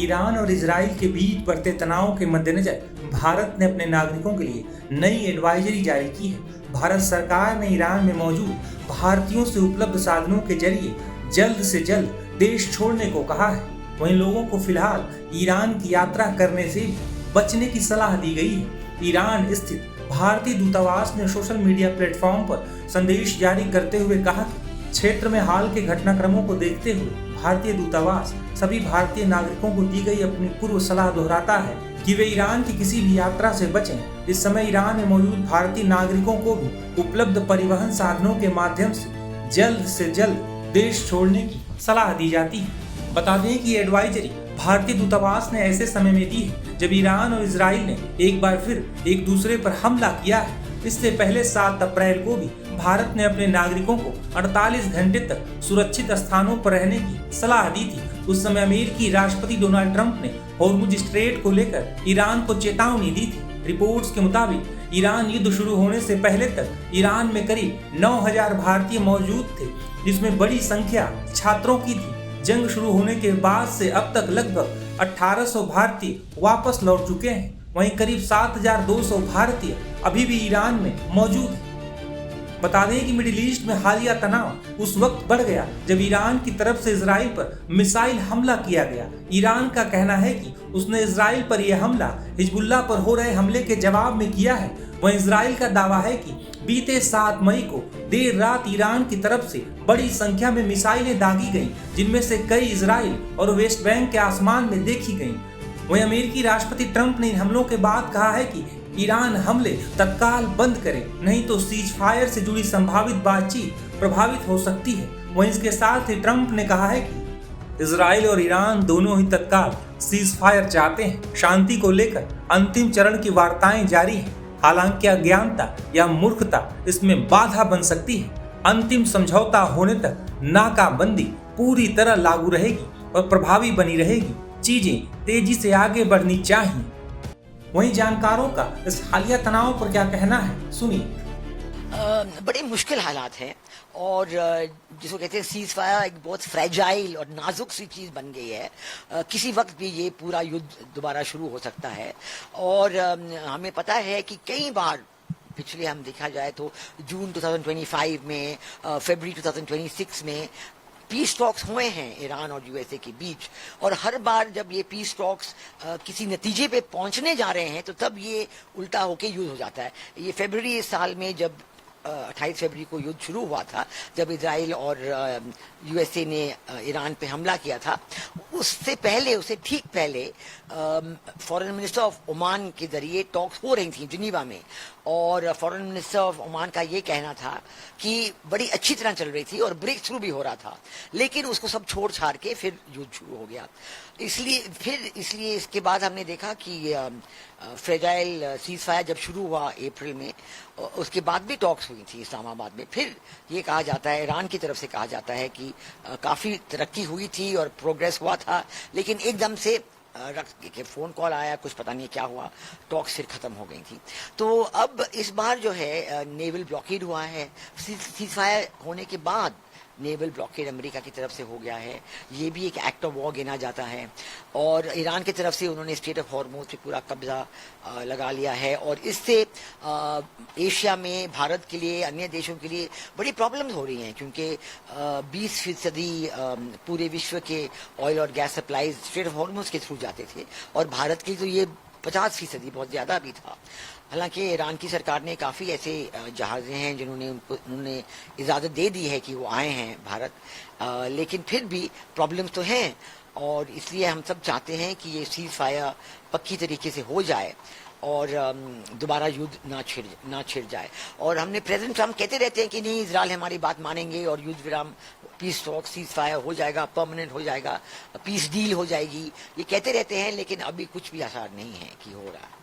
Iran और Israel के बीच बढ़ते तनाव के मद्देनजर भारत ने अपने नागरिकों के लिए नई एडवाइजरी जारी की है। भारत सरकार ने ईरान में मौजूद भारतीयों से उपलब्ध साधनों के जरिए जल्द से जल्द देश छोड़ने को कहा है। वहीं लोगों को फिलहाल ईरान की यात्रा करने से बचने की सलाह दी गई है। ईरान स्थित भारतीय दूतावास ने सोशल मीडिया प्लेटफॉर्म पर संदेश जारी करते हुए कहा कि क्षेत्र में हाल के घटनाक्रमों को देखते हुए भारतीय दूतावास सभी भारतीय नागरिकों को दी गई अपनी पूर्व सलाह दोहराता है कि वे ईरान की किसी भी यात्रा से बचें। इस समय ईरान में मौजूद भारतीय नागरिकों को भी उपलब्ध परिवहन साधनों के माध्यम से जल्द देश छोड़ने की सलाह दी जाती है। बता दें कि एडवाइजरी भारतीय दूतावास ने ऐसे समय में दी है जब ईरान और इजराइल ने एक बार फिर एक दूसरे पर हमला किया है। इससे पहले 7 अप्रैल को भी भारत ने अपने नागरिकों को 48 घंटे तक सुरक्षित स्थानों पर रहने की सलाह दी थी। उस समय अमेरिकी राष्ट्रपति डोनाल्ड ट्रंप ने हॉर्मुज स्ट्रेट को लेकर ईरान को चेतावनी दी थी। रिपोर्ट्स के मुताबिक ईरान युद्ध शुरू होने से पहले तक ईरान में करीब 9000 भारतीय मौजूद थे, जिसमें बड़ी संख्या छात्रों की थी। जंग शुरू होने के बाद से अब तक लगभग 1800 भारतीय वापस लौट चुके हैं। वहीं करीब 7200 भारतीय अभी भी ईरान में मौजूद हैं। बता दें कि मिडिल ईस्ट में हालिया तनाव उस वक्त बढ़ गया जब ईरान की तरफ से इजराइल पर मिसाइल हमला किया गया। ईरान का कहना है कि उसने इजराइल पर यह हमला हिजबुल्लाह पर हो रहे हमले के जवाब में किया है। वहीं इजराइल का दावा है कि बीते 7 मई को देर रात ईरान की तरफ से बड़ी संख्या में मिसाइलें दागी गईं, जिनमें से कई इजराइल और वेस्ट बैंक के आसमान में देखी गईं। वहीं अमेरिकी राष्ट्रपति ट्रंप ने इन हमलों के बाद कहा है कि ईरान हमले तत्काल बंद करे, नहीं तो सीज फायर से जुड़ी संभावित बातचीत प्रभावित हो सकती है। वहीं इसके साथ ही ट्रंप ने कहा है कि इजराइल और ईरान दोनों ही तत्काल सीज फायर चाहते हैं। शांति को लेकर अंतिम चरण की वार्ताएं जारी हैं। हालांकि अज्ञानता या मूर्खता इसमें बाधा बन सकती है। अंतिम समझौता होने तक नाकाबंदी पूरी तरह लागू रहेगी और प्रभावी बनी रहेगी। चीजें तेजी से आगे बढ़नी चाहिए। वहीं जानकारों का इस हालिया तनाव पर क्या कहना है, सुनिए। बड़े मुश्किल हालात हैं और जिसको कहते हैं सीज फायर एक बहुत फ्रेजाइल और नाजुक सी चीज़ बन गई है। किसी वक्त भी ये पूरा युद्ध दोबारा शुरू हो सकता है और हमें पता है कि कई बार पिछले हम देखा जाए तो जून 2025 में, फरवरी 2026 में पीस टॉक्स हुए हैं ईरान और यूएसए के बीच, और हर बार जब ये पीस टॉक्स किसी नतीजे पे पहुंचने जा रहे हैं तो तब ये उल्टा होके युद्ध हो जाता है। ये फरवरी इस साल में जब 28 फरवरी को युद्ध शुरू हुआ था, जब इजराइल और यूएसए ने ईरान पे हमला किया था, उससे ठीक पहले फॉरेन मिनिस्टर ऑफ ओमान के जरिए टॉक्स हो रही थी जिनीवा में, और फॉरेन मिनिस्टर ऑफ ओमान का ये कहना था कि बड़ी अच्छी तरह चल रही थी और ब्रेक थ्रू भी हो रहा था, लेकिन उसको सब छोड़ छाड़ के फिर युद्ध शुरू हो गया। इसलिए इसके बाद हमने देखा कि फ्रेजाइल सीज फायर जब शुरू हुआ अप्रैल में, उसके बाद भी टॉक्स हुई थी इस्लामाबाद में। फिर ये कहा जाता है, ईरान की तरफ से कहा जाता है कि काफ़ी तरक्की हुई थी और प्रोग्रेस हुआ था, लेकिन एकदम से रख के फोन कॉल आया, कुछ पता नहीं क्या हुआ, टॉक्स फिर खत्म हो गई थी। तो अब इस बार जो है नेवल ब्लॉकेड हुआ है। सीज फायर होने के बाद नेवल ब्लॉकेड अमेरिका की तरफ से हो गया है। ये भी एक एक्ट ऑफ वॉर गिना जाता है और ईरान की तरफ से उन्होंने स्टेट ऑफ हॉर्मुज पे पूरा कब्जा लगा लिया है, और इससे एशिया में भारत के लिए, अन्य देशों के लिए बड़ी प्रॉब्लम्स हो रही हैं, क्योंकि 20% पूरे विश्व के ऑयल और gas supplies state of Hormuz के थ्रू जाते थे, और भारत की तो ये 50% बहुत ज़्यादा भी था। हालांकि ईरान की सरकार ने काफ़ी ऐसे जहाज़ें हैं जिन्होंने उन्होंने इजाज़त दे दी है कि वो आए हैं भारत, लेकिन फिर भी प्रॉब्लम्स तो हैं, और इसलिए हम सब चाहते हैं कि ये सीज फायर पक्की तरीके से हो जाए और दोबारा युद्ध ना छिड़ जाए। और हमने प्रेसिडेंट ट्रम्प कहते रहते हैं कि नहीं, इजराइल हमारी बात मानेंगे और युद्ध विराम, पीस टॉक, सीज फायर हो जाएगा, परमानेंट हो जाएगा, पीस डील हो जाएगी, ये कहते रहते हैं, लेकिन अभी कुछ भी आसार नहीं है कि हो रहा है।